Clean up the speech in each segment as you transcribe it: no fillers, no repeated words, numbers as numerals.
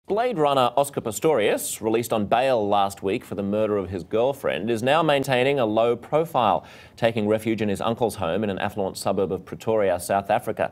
Blade runner Oscar Pistorius, released on bail last week for the murder of his girlfriend, is now maintaining a low profile, taking refuge in his uncle's home in an affluent suburb of Pretoria, South Africa.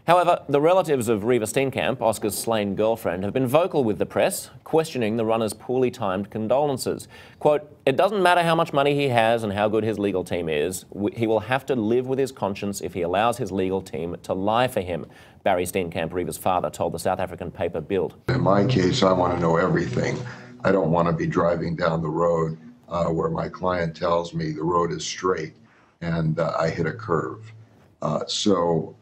However, the relatives of Reva Steenkamp, Oscar's slain girlfriend, have been vocal with the press, questioning the runner's poorly timed condolences. Quote, "It doesn't matter how much money he has and how good his legal team is. He will have to live with his conscience if he allows his legal team to lie for him," Barry Steenkamp, Reva's father, told the South African paper Bild. In my case, I want to know everything. I don't want to be driving down the road where my client tells me the road is straight and I hit a curve. So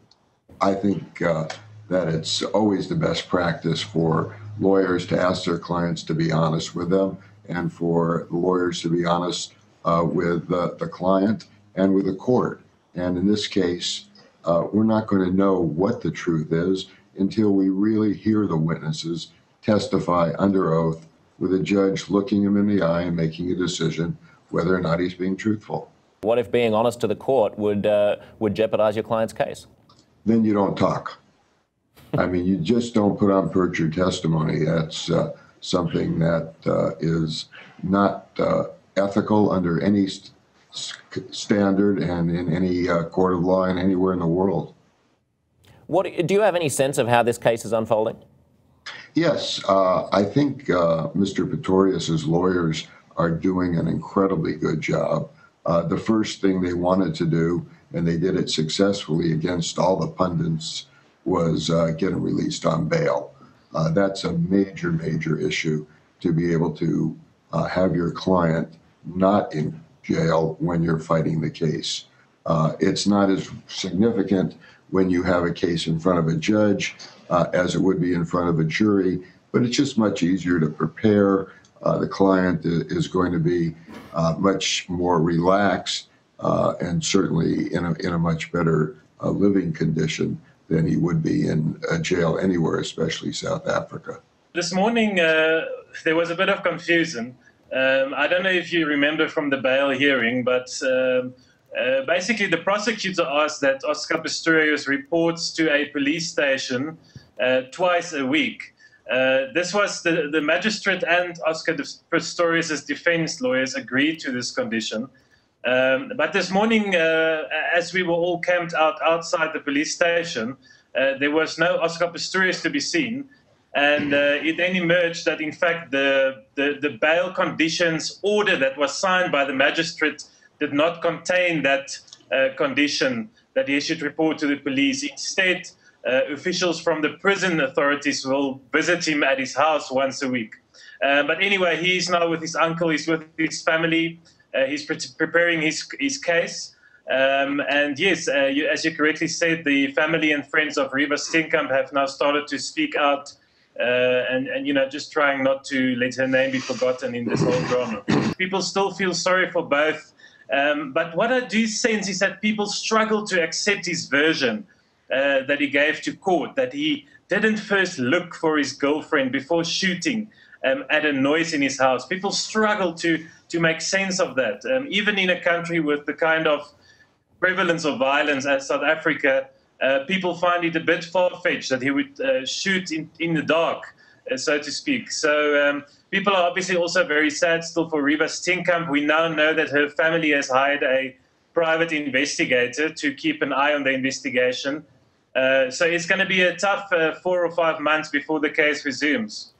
I think that it's always the best practice for lawyers to ask their clients to be honest with them, and for the lawyers to be honest with the client and with the court. And in this case, we're not going to know what the truth is until we really hear the witnesses testify under oath with a judge looking him in the eye and making a decision whether or not he's being truthful. What if being honest to the court would jeopardize your client's case? Then you don't talk. I mean, you just don't put on perjured testimony. That's something that is not ethical under any standard and in any court of law and anywhere in the world. Do you have any sense of how this case is unfolding? Yes, I think Mr. Pistorius's lawyers are doing an incredibly good job. The first thing they wanted to do, and they did it successfully against all the pundits, was get him released on bail. That's a major, major issue, to be able to have your client not in jail when you're fighting the case. It's not as significant when you have a case in front of a judge as it would be in front of a jury, but it's just much easier to prepare. The client is going to be much more relaxed and certainly in a much better living condition than he would be in a jail anywhere, especially South Africa. This morning, there was a bit of confusion. I don't know if you remember from the bail hearing, but basically the prosecutor asked that Oscar Pistorius reports to a police station twice a week. This was the magistrate and Oscar Pistorius's defense lawyers agreed to this condition. But this morning, as we were all camped outside the police station, there was no Oscar Pistorius to be seen. And it then emerged that, in fact, the bail conditions order that was signed by the magistrate did not contain that condition that he should report to the police. Instead, officials from the prison authorities will visit him at his house once a week. But anyway, he's now with his uncle, he's with his family, he's preparing his case. And yes, as you correctly said, the family and friends of Reva Steenkamp have now started to speak out and you know, just trying not to let her name be forgotten in this whole drama. People still feel sorry for both. But what I do sense is that people struggle to accept his version that he gave to court, that he didn't first look for his girlfriend before shooting at a noise in his house. People struggle to make sense of that. Even in a country with the kind of prevalence of violence as South Africa, people find it a bit far-fetched that he would shoot in the dark, so to speak. So people are obviously also very sad still for Reva Steenkamp. We now know that her family has hired a private investigator to keep an eye on the investigation. So it's going to be a tough 4 or 5 months before the case resumes.